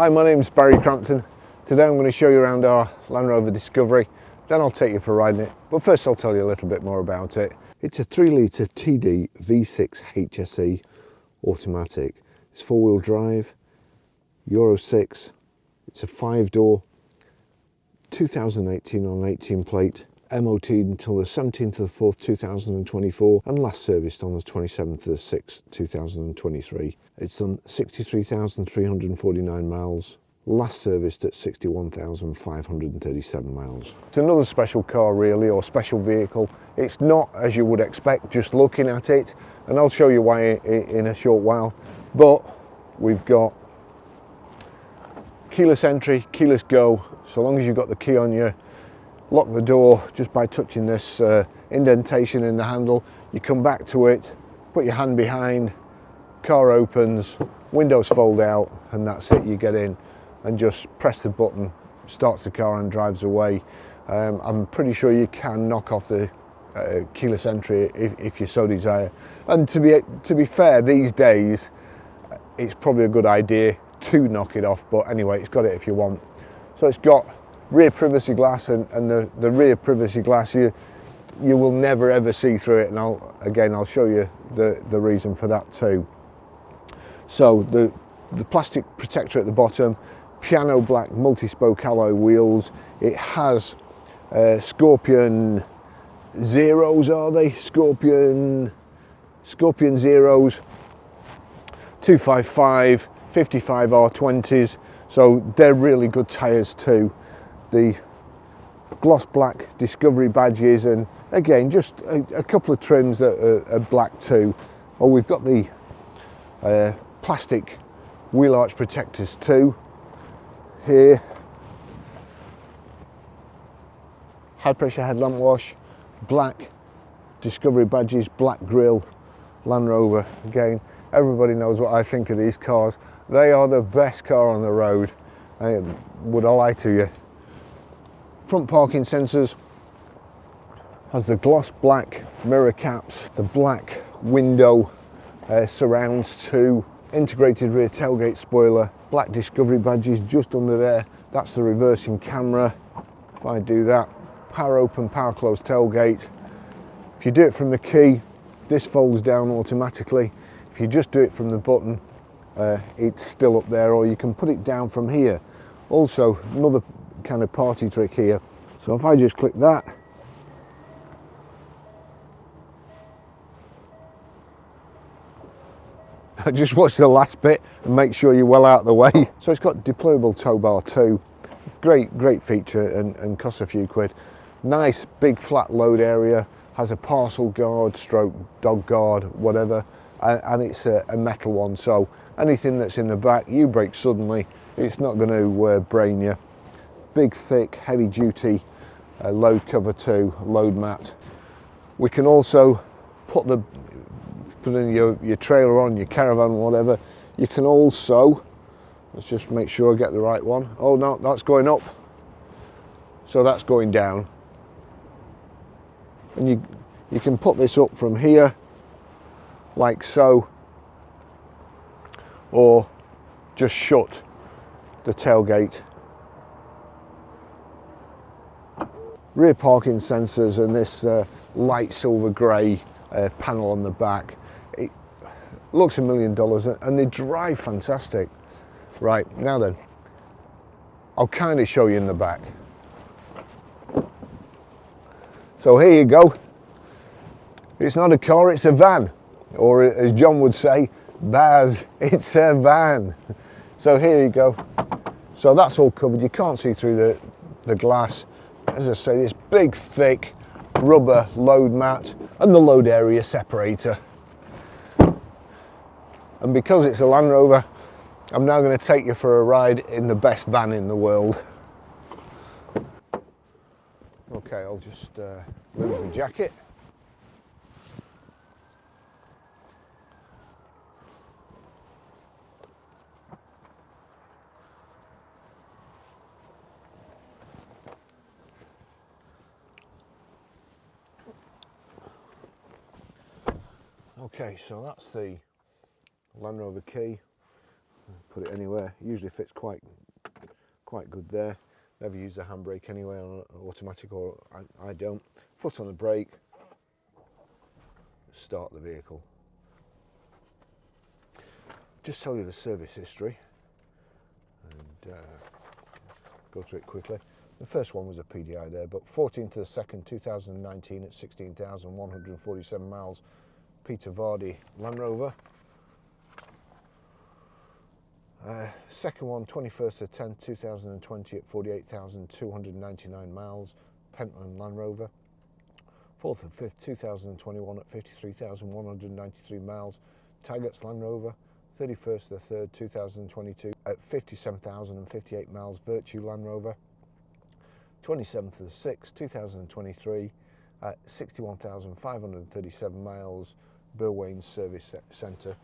Hi, my name's Barry Crampton. Today I'm going to show you around our Land Rover Discovery, then I'll take you for riding it. But first I'll tell you a little bit more about it. It's a 3-litre TD V6 HSE automatic. It's 4-wheel drive, Euro 6. It's a 5-door, 2018 on 18 plate, MOT until the 17th of the 4th 2024 and last serviced on the 27th of the 6th 2023. It's done 63,349 miles, last serviced at 61,537 miles. It's another special car really, or special vehicle. It's not as you would expect just looking at it, and I'll show you why in a short while. But we've got keyless entry, keyless go, so long as you've got the key on you. Lock the door just by touching this indentation in the handle. You come back to it, put your hand behind, car opens, windows fold out, and that's it. You get in and just press the button, starts the car and drives away. I'm pretty sure you can knock off the keyless entry if you so desire. And to be fair, these days it's probably a good idea to knock it off, but anyway, it's got it if you want. So it's got rear privacy glass, and the rear privacy glass you will never ever see through it, and I'll show you the reason for that too. So the plastic protector at the bottom, piano black multi-spoke alloy wheels. It has Scorpion Zeros, are they? Scorpion Zeros, 255 55 R20s, so they're really good tyres too. The gloss black Discovery badges, and again just a couple of trims that are black too. Oh, we've got the plastic wheel arch protectors too here. High pressure headlamp wash, black Discovery badges, black grille, Land Rover. Again, everybody knows what I think of these cars. They are the best car on the road. Would I lie to you? Front parking sensors, has the gloss black mirror caps, the black window surrounds too, integrated rear tailgate spoiler, black Discovery badges just under there. That's the reversing camera. If I do that, power open, power close tailgate. If you do it from the key, this folds down automatically. If you just do it from the button, it's still up there, or you can put it down from here. Also, another kind of party trick here. So if I just click that, just watch the last bit and make sure you're well out of the way. So it's got deployable tow bar too. Great feature, and costs a few quid. Nice big flat load area, has a parcel guard, stroke dog guard, whatever, and it's a metal one, so anything that's in the back, you brake suddenly, it's not going to brain you. Big thick heavy duty load cover too, load mat. We can also put in your trailer on, your caravan, whatever. You can also, let's just make sure I get the right one. Oh no, that's going up, so that's going down. And you can put this up from here like so, or just shut the tailgate. Rear parking sensors, and this light silver grey panel on the back. It looks $1 million, and they drive fantastic. Right, now then, I'll kind of show you in the back. So here you go. It's not a car, it's a van, or as John would say, Baz, it's a van. So here you go. So that's all covered. You can't see through the glass. As I say, this big thick rubber load mat and the load area separator. And because it's a Land Rover, I'm now going to take you for a ride in the best van in the world. Okay, I'll just move the jacket. Okay, so that's the Land Rover key. put it anywhere. It usually fits quite good there. Never use the handbrake anyway on automatic, or I don't. Foot on the brake, start the vehicle. Just tell you the service history and go through it quickly. The first one was a PDI there, but 14th to the 2nd 2019 at 16,147 miles, Peter Vardy Land Rover. Second one, 21st to 10th 2020 at 48,299 miles, Pentland Land Rover. 4th and 5th 2021 at 53,193 miles, Tagots Land Rover. 31st to the 3rd 2022 at 57,058 miles, Virtue Land Rover. 27th to the 6th 2023 at 61,537 miles, Burwain Service Centre,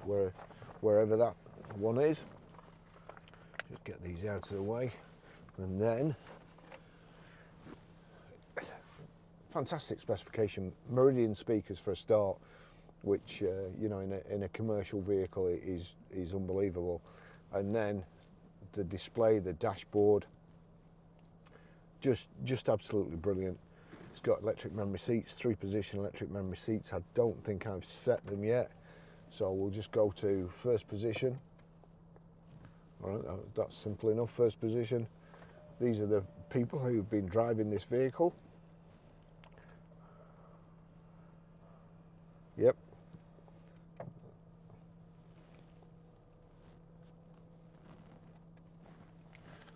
wherever that one is. Just get these out of the way, and then fantastic specification. Meridian speakers for a start, which you know, in a commercial vehicle is unbelievable. And then the display, the dashboard, just absolutely brilliant. It's got electric memory seats, 3-position electric memory seats. I don't think I've set them yet, so we'll just go to first position. All right, that's simple enough. First position. These are the people who've been driving this vehicle. Yep.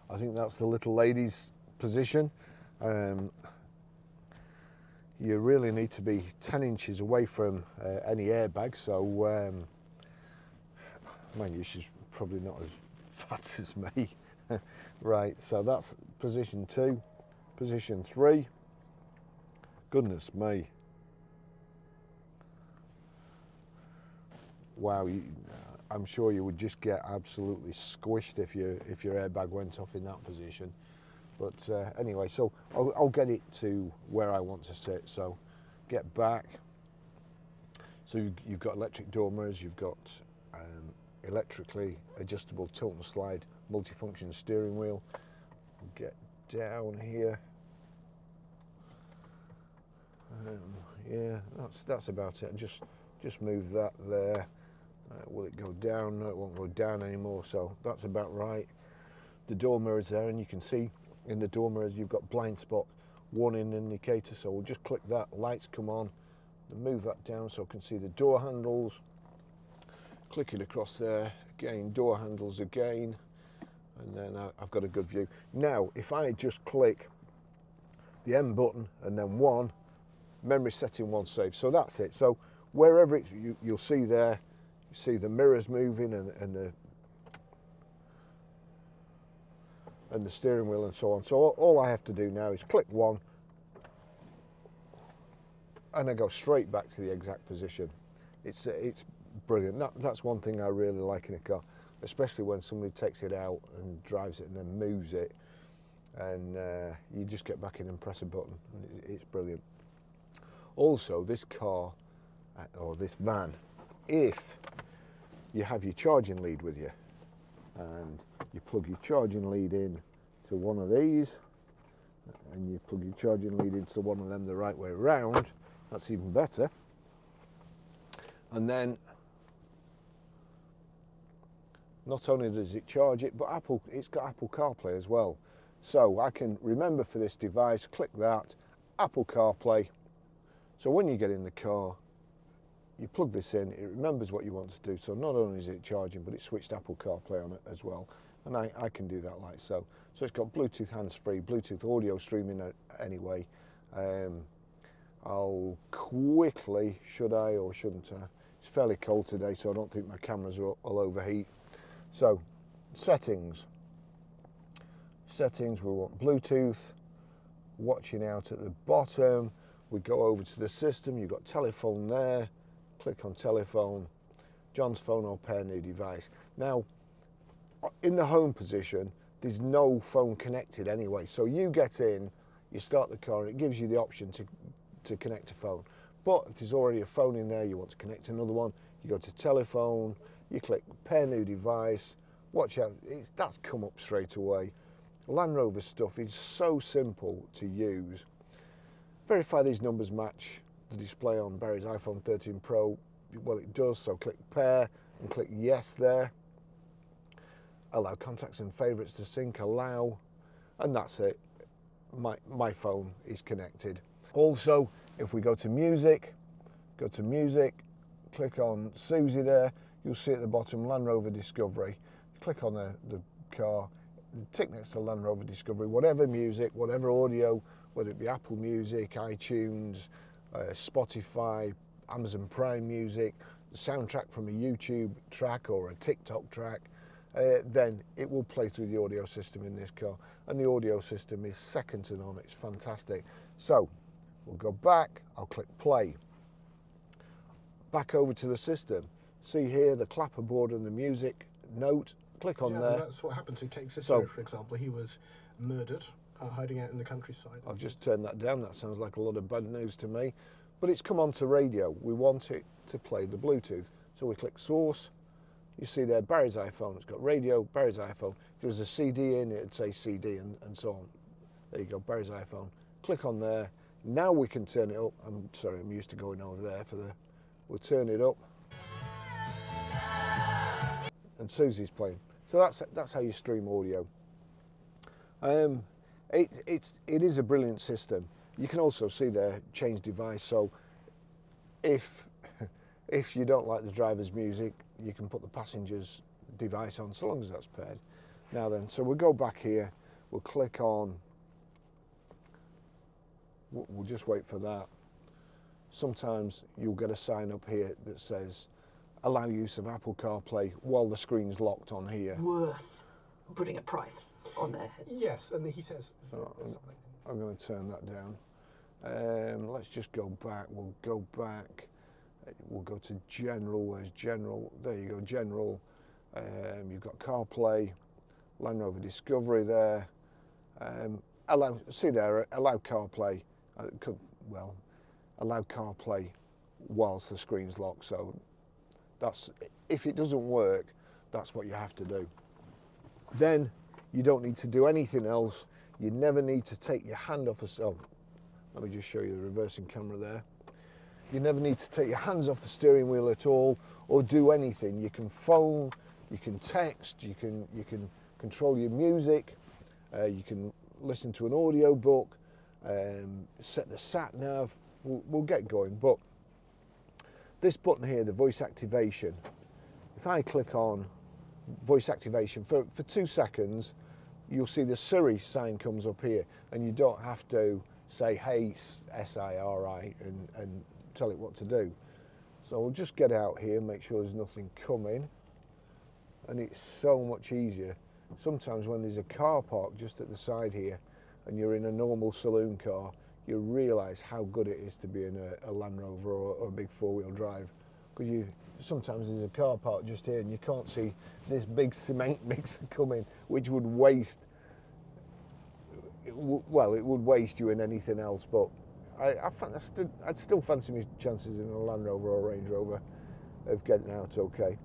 I think that's the little lady's position. You really need to be 10 inches away from any airbags, so mind you, she's probably not as fat as me. Right, so that's position 2. Position 3, goodness me, wow, I'm sure you would just get absolutely squished if your airbag went off in that position. But anyway, so I'll get it to where I want to sit. So get back. So you've got electric door mirrors, you've got electrically adjustable tilt and slide multifunction steering wheel. Get down here. Yeah, that's about it. Just move that there. Will it go down? No, it won't go down anymore, so that's about right. The door mirrors there, and you can see in the door mirrors you've got blind spot warning indicator, so we'll just click that, lights come on, and move that down so I can see the door handles. Click it across there, again, door handles again, and then I've got a good view. Now, if I just click the M button and then 1, memory setting 1 save, so that's it. So wherever you'll see there, you see the mirrors moving and the steering wheel and so on. So all I have to do now is click 1 and I go straight back to the exact position. It's brilliant. That's one thing I really like in a car, especially when somebody takes it out and drives it and then moves it, and you just get back in and press a button. It's brilliant. Also, this car or this van, if you have your charging lead with you and you plug your charging lead in to one of these and you plug your charging lead into one of them the right way around, that's even better. And then not only does it charge it, but it's got Apple CarPlay as well. So I can remember for this device, click that, Apple CarPlay. So when you get in the car, you plug this in, it remembers what you want to do. So not only is it charging, but it's switched Apple CarPlay on it as well. And I can do that like so. So it's got Bluetooth hands-free, Bluetooth audio streaming anyway. I'll quickly, should I or shouldn't I? It's fairly cold today, so I don't think my cameras will overheat. So settings, we want Bluetooth, watching out at the bottom. We go over to the system, you've got telephone there, click on telephone, John's phone or pair new device. Now, in the home position, there's no phone connected anyway. So you get in, you start the car, and it gives you the option to connect a phone. But if there's already a phone in there, you want to connect another one, you go to telephone, you click pair new device, watch out, that's come up straight away. Land Rover stuff is so simple to use. Verify these numbers match the display on Barry's iPhone 13 Pro. Well, it does, so click pair and click yes there. Allow contacts and favourites to sync, allow, and that's it. My phone is connected. Also, if we go to music, click on Susie there, you'll see at the bottom Land Rover Discovery. Click on the car, tick next to Land Rover Discovery, whatever music, whatever audio, whether it be Apple Music, iTunes, Spotify, Amazon Prime Music, the soundtrack from a YouTube track or a TikTok track, then it will play through the audio system in this car, and the audio system is second to none. It's fantastic. So we'll go back, I'll click play, back over to the system. See here the clapperboard and the music note, click on there. That's what happened to Take Cicero, for example. He was murdered hiding out in the countryside. I'll just turn that down. That sounds like a lot of bad news to me, but it's come onto radio. We want it to play the Bluetooth, so we click source. You see there Barry's iPhone, it's got radio, Barry's iPhone. If there's a CD in it, it'd say CD and so on. There you go, Barry's iPhone. Click on there. Now we can turn it up. I'm sorry, I'm used to going over there for the, we'll turn it up. And Susie's playing. So that's how you stream audio. It is a brilliant system. You can also see there change device. So if you don't like the driver's music, you can put the passenger's device on, so long as that's paired. Now then, so we'll go back here. We'll click on. We'll just wait for that. Sometimes you'll get a sign up here that says allow use of Apple CarPlay while the screen's locked on here. Worth putting a price on there. Yes, and he says. So I'm going to turn that down. Let's just go back. We'll go back. We'll go to general. Where's general? There you go, general. You've got CarPlay, Land Rover Discovery there. See there, allow CarPlay. Well, allow CarPlay whilst the screen's locked. So that's, if it doesn't work, that's what you have to do. Then you don't need to do anything else. You never need to take your hand off the. Oh, let me just show you the reversing camera there. You never need to take your hands off the steering wheel at all, or do anything. You can phone, you can text, you can control your music, you can listen to an audio book, set the sat nav. We'll get going. But this button here, the voice activation. If I click on voice activation for 2 seconds, you'll see the Siri sign comes up here, and you don't have to say hey SIRI and tell it what to do. So we'll just get out here, make sure there's nothing coming, and it's so much easier. Sometimes when there's a car park just at the side here and you're in a normal saloon car, you realise how good it is to be in a Land Rover or a big four-wheel drive, because sometimes there's a car park just here and you can't see this big cement mixer coming, which would waste, well, it would waste you in anything else. But I'd still fancy my chances in a Land Rover or Range Rover of getting out okay.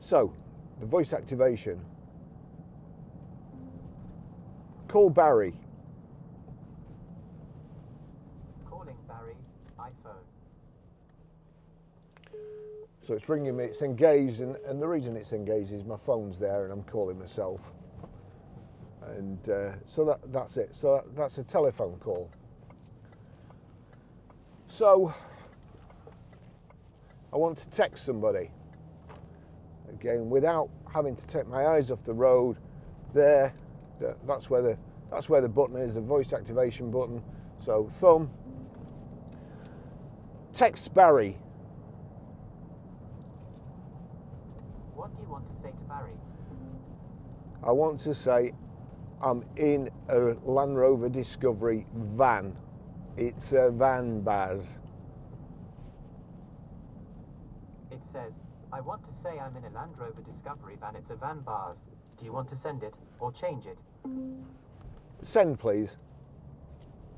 So, the voice activation. Call Barry. Calling Barry, iPhone. So it's ringing me, it's engaged, and the reason it's engaged is my phone's there and I'm calling myself. And so that's it. So that's a telephone call. So I want to text somebody. Again, without having to take my eyes off the road. There, that's where the button is, the voice activation button. So thumb, text Barry. What do you want to say to Barry? I want to say I'm in a Land Rover Discovery van. It's a van, Baz. It says, I want to say I'm in a Land Rover Discovery van. It's a van, Baz. Do you want to send it or change it? Send, please.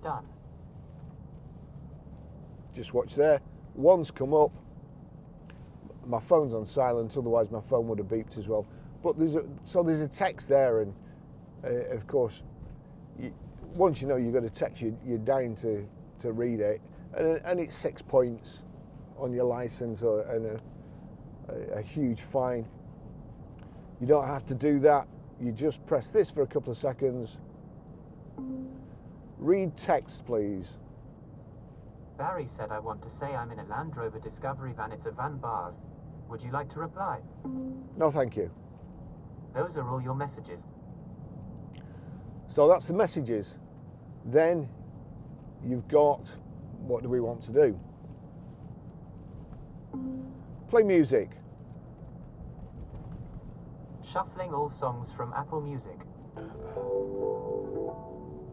Done. Just watch there. One's come up. My phone's on silent, otherwise my phone would have beeped as well. But there's a text there, and of course, once you know you've got a text, you're dying to read it, and it's 6 points on your license and a huge fine. You don't have to do that. You just press this for a couple of seconds. Read text, please. Barry said I want to say I'm in a Land Rover Discovery van. It's a van bars. Would you like to reply? No, thank you. Those are all your messages. So that's the messages. Then you've got, what do we want to do? Play music. Shuffling all songs from Apple Music.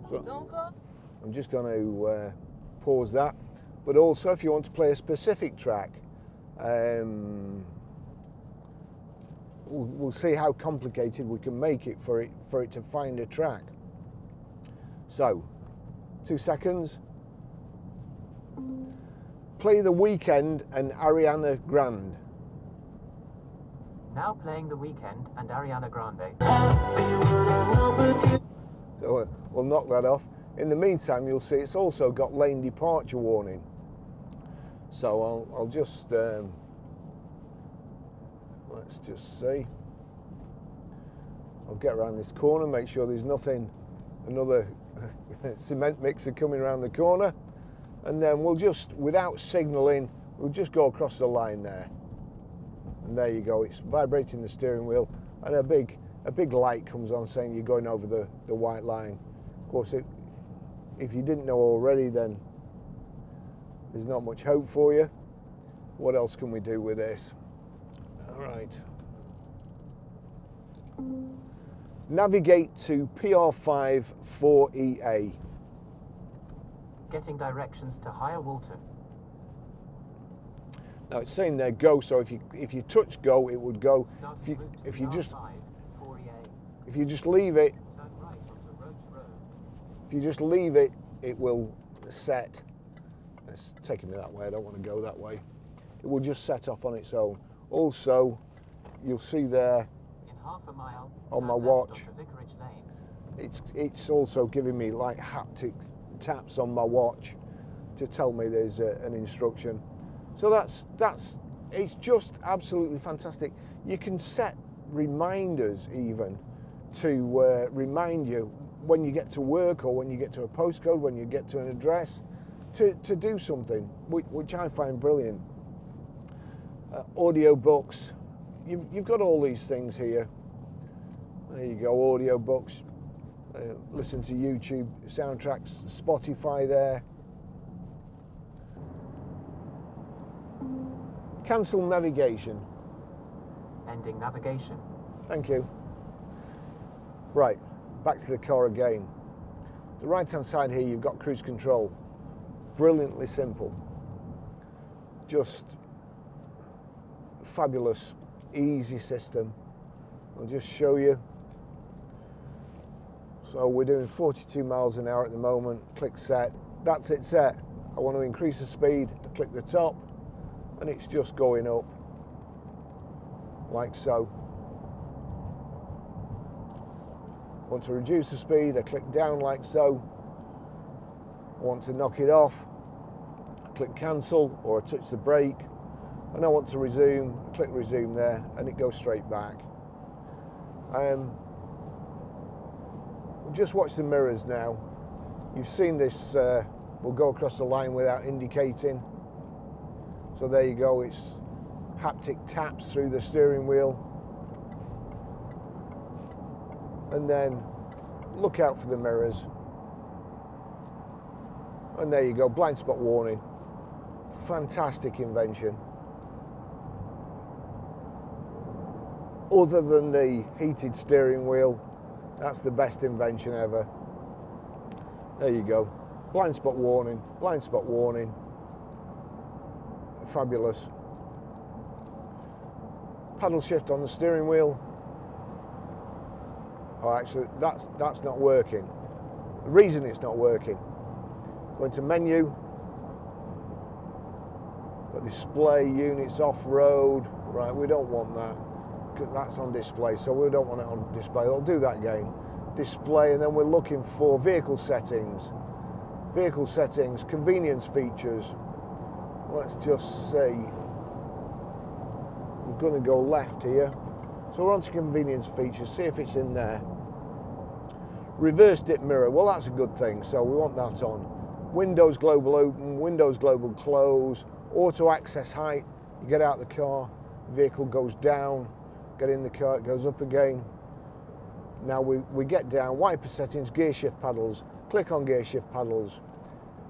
So I'm just going to pause that. But also, if you want to play a specific track, we'll see how complicated we can make it for it to find a track. So, 2 seconds. Play The Weeknd and Ariana Grande. Now playing The Weeknd and Ariana Grande. So we'll knock that off. In the meantime, you'll see it's also got lane departure warning. So I'll just let's just see. I'll get around this corner, make sure there's nothing, another cement mixer coming around the corner, and then we'll just, without signalling, we'll just go across the line there. And there you go, it's vibrating the steering wheel, and a big light comes on saying you're going over the white line. Of course, if you didn't know already, then there's not much hope for you. What else can we do with this? All right. Navigate to PR5 4EA. Getting directions to Higher Walton. Now it's saying there go, so if you touch go, it would go. Starting route to If you just PR5 4EA. if you just leave it, Turn right onto Roach Road. if you just leave it, it will set. It's taking me that way. I don't want to go that way. It will just set off on its own. Also, you'll see there In half a mile, on turn my left watch, onto Vicarage Lane. it's also giving me like haptic taps on my watch to tell me there's an instruction. So that's it's just absolutely fantastic. You can set reminders even to remind you when you get to work or when you get to a postcode, when you get to an address, to do something, which I find brilliant. Audio books, you've got all these things here. There you go, audio books. Listen to YouTube soundtracks, Spotify there. Cancel navigation. Ending navigation. Thank you. Right, back to the car again. The right hand side here, you've got cruise control. Brilliantly simple. Just fabulous, easy system. I'll just show you. So we're doing 42 miles an hour at the moment. Click set. That's it set. I want to increase the speed. I click the top and it's just going up like so. Want to reduce the speed, I click down like so. I want to knock it off, I click cancel or I touch the brake, and I want to resume, I click resume there and it goes straight back. Just watch the mirrors now. You've seen this will go across the line without indicating. So there you go, it's haptic taps through the steering wheel. And then look out for the mirrors. And there you go, blind spot warning. Fantastic invention. Other than the heated steering wheel, that's the best invention ever. There you go, blind spot warning, blind spot warning. Fabulous. Paddle shift on the steering wheel. Oh, actually, that's not working. The reason it's not working, go into menu, got display units off-road. Right, we don't want that. that's on display, so we don't want it on display. I'll do that again. Display, and then we're looking for vehicle settings. Vehicle settings, convenience features. Let's just see. We're going to go left here. So we're on to convenience features, see if it's in there. Reverse dip mirror, well that's a good thing, so we want that on. Windows global open, windows global close, auto access height. You get out of the car, vehicle goes down, get in the car, it goes up again. Now we get down, wiper settings, gear shift paddles, click on gear shift paddles.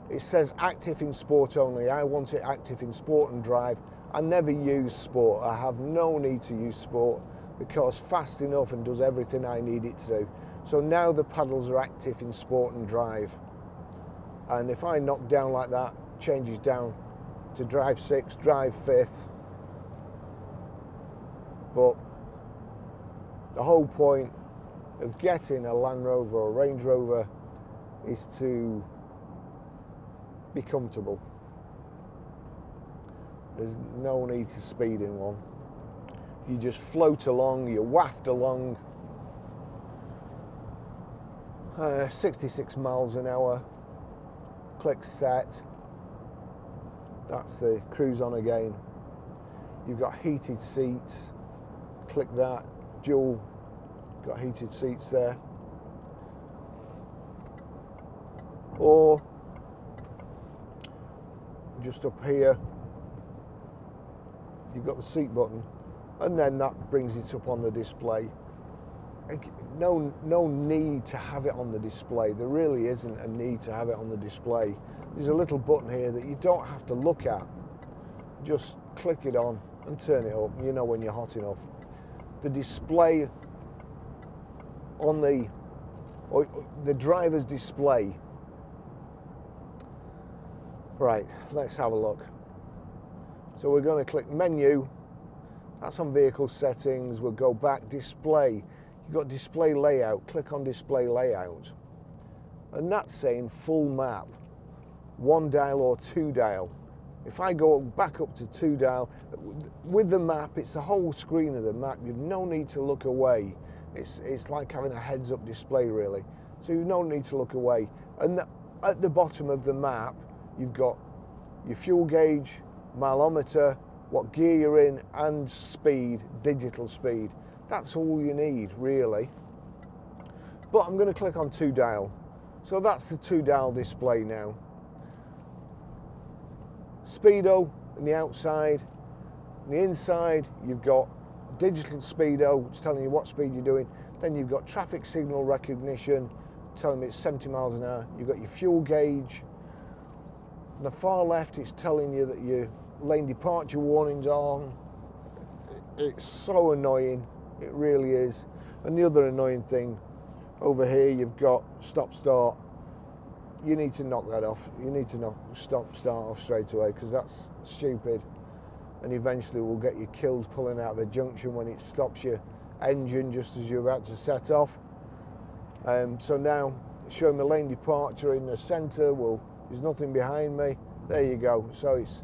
It says active in sport only. I want it active in sport and drive. I never use sport. I have no need to use sport because fast enough and does everything I need it to do. So now the paddles are active in sport and drive. And if I knock down like that, changes down to drive 6, drive 5th. But the whole point of getting a Land Rover or Range Rover is to be comfortable. There's no need to speed in one. You just float along, you waft along. 66 miles an hour. Click set. That's the cruise on again. You've got heated seats. Click that. Dual. Got heated seats there. Or just up here, you've got the seat button, and then that brings it up on the display. No need to have it on the display. There really isn't a need to have it on the display. There's a little button here that you don't have to look at. Just click it on and turn it up. You know when you're hot enough. The display on the driver's display. Right, let's have a look. So we're going to click menu. That's on vehicle settings. We'll go back, display. You've got display layout. Click on display layout. And that's saying full map. 1 dial or 2 dial. If I go back up to 2 dial, with the map, it's the whole screen of the map. You've no need to look away. It's like having a heads-up display, really. So you've no need to look away. And at the bottom of the map, you've got your fuel gauge, mileometer, what gear you're in, and speed, digital speed. That's all you need, really. But I'm going to click on 2 dial. So that's the 2 dial display now. Speedo on the outside. On the inside, you've got digital speedo, which is telling you what speed you're doing. Then you've got traffic signal recognition, telling me it's 70 miles an hour. You've got your fuel gauge. On the far left, it's telling you that your lane departure warning's on. It's so annoying, it really is. And the other annoying thing, over here you've got stop start. You need to knock that off. You need to knock stop start off straight away, because that's stupid. And eventually will get you killed pulling out the junction when it stops your engine just as you're about to set off. So now showing the lane departure in the centre. Well, there's nothing behind me. There you go. So it's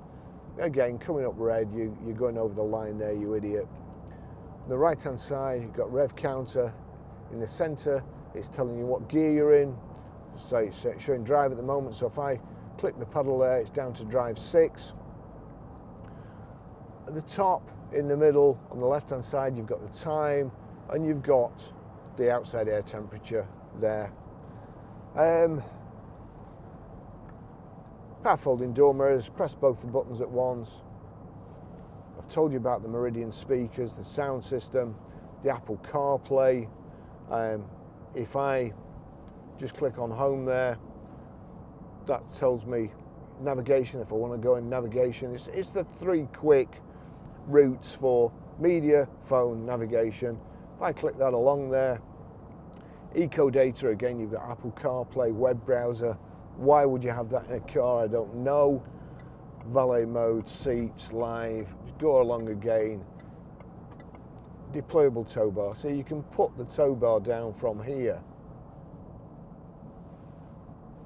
again coming up red. You're going over the line there, you idiot. On the right hand side, you've got rev counter. In the centre, it's telling you what gear you're in. So it's showing drive at the moment. So if I click the pedal there, it's down to drive 6. At the top, in the middle, on the left hand side, you've got the time, and you've got the outside air temperature there. Power folding door mirrors. Press both the buttons at once. I've told you about the Meridian speakers, the sound system, the Apple CarPlay. If I just click on home there, that tells me navigation if I want to go in navigation. It's the 3 quick routes for media, phone, navigation. If I click that along there, eco data, again you've got Apple CarPlay, web browser. Why would you have that in a car? I don't know. Valet mode, seats, live, go along again. Deployable tow bar, so you can put the tow bar down from here.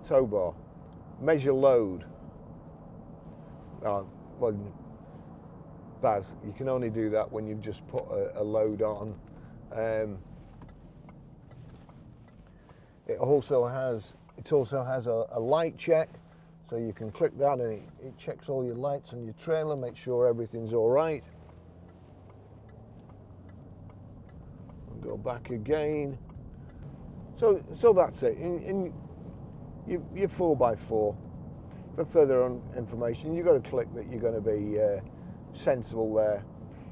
Tow bar, measure load. Well, Baz, you can only do that when you've just put a load on. It also has a light check, so you can click that and it checks all your lights on your trailer, make sure everything's all right. We'll go back again. So that's it. In your 4x4. For further information, you've got to click that you're going to be sensible there.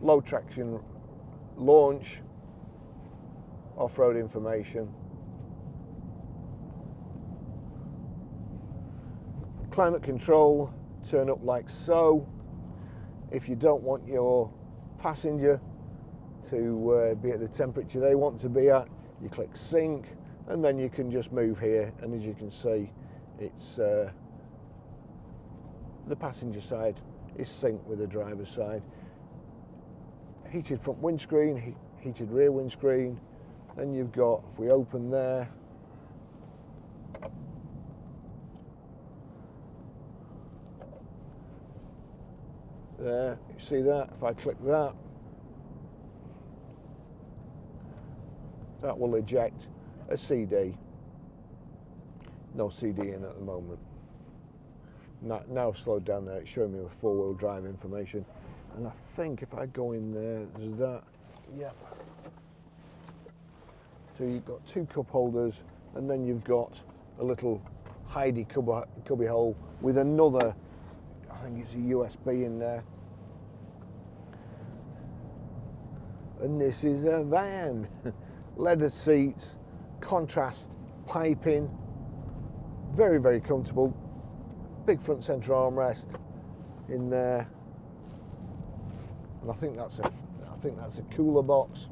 Low traction launch, off-road information. Climate control, turn up like so. If you don't want your passenger to be at the temperature they want to be at, you click sync, and then you can just move here, and as you can see, it's the passenger side is synced with the driver's side. Heated front windscreen, heated rear windscreen, and you've got, if we open there, there, you see that? If I click that, that will eject a CD. No CD in at the moment. Now I've slowed down there, it's showing me with four-wheel drive information. And I think if I go in there, there's that, yep. So you've got two cup holders, and then you've got a little hidey cubby hole with another, I think it's a USB in there. And this is a van. Leather seats, contrast piping, very, very comfortable. Big front centre armrest in there, and I think that's a cooler box.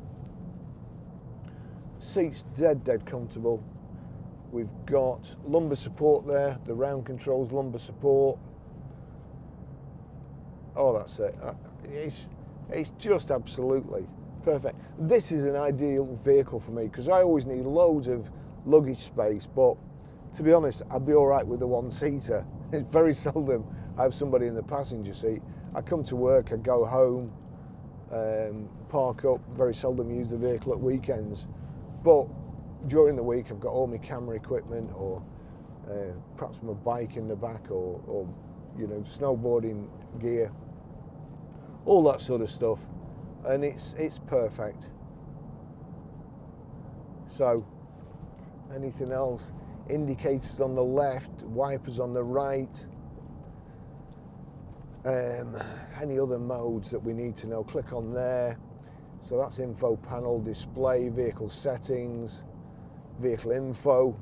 Seats dead comfortable. We've got lumbar support there, the round controls lumbar support. Oh, that's it. It's just absolutely perfect. This is an ideal vehicle for me because I always need loads of luggage space, but to be honest, I'd be all right with the one-seater. It's very seldom I have somebody in the passenger seat. I come to work, I go home, park up, very seldom use the vehicle at weekends. But during the week I've got all my camera equipment, or perhaps my bike in the back, or you know, snowboarding gear, all that sort of stuff. And it's perfect. So, anything else? Indicators on the left, wipers on the right. Any other modes that we need to know, click on there. So that's info panel, display, vehicle settings, vehicle info,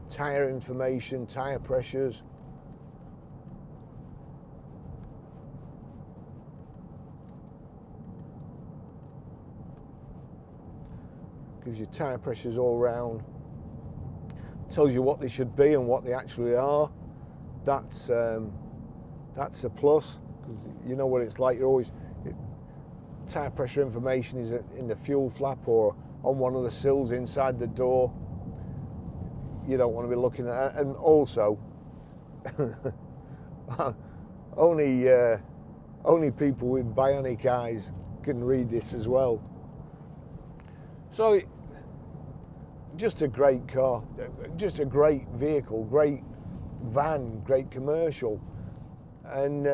tyre information, tyre pressures. Gives you tyre pressures all round. Tells you what they should be and what they actually are. That's a plus, because you know what it's like. You're always, tyre pressure information is in the fuel flap or on one of the sills inside the door. You don't want to be looking at that. And also, only people with bionic eyes can read this as well. So, just a great car, just a great vehicle, great van, great commercial. And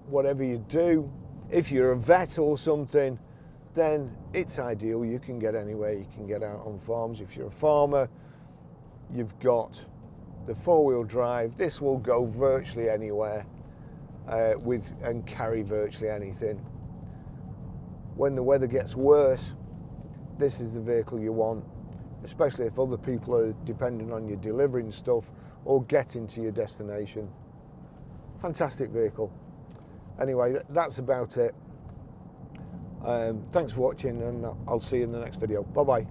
whatever you do, if you're a vet or something, then it's ideal. You can get anywhere, you can get out on farms. If you're a farmer, you've got the four-wheel drive. This will go virtually anywhere and carry virtually anything. When the weather gets worse, this is the vehicle you want, especially if other people are depending on you delivering stuff or getting to your destination. Fantastic vehicle. Anyway, that's about it. Thanks for watching, and I'll see you in the next video. Bye bye.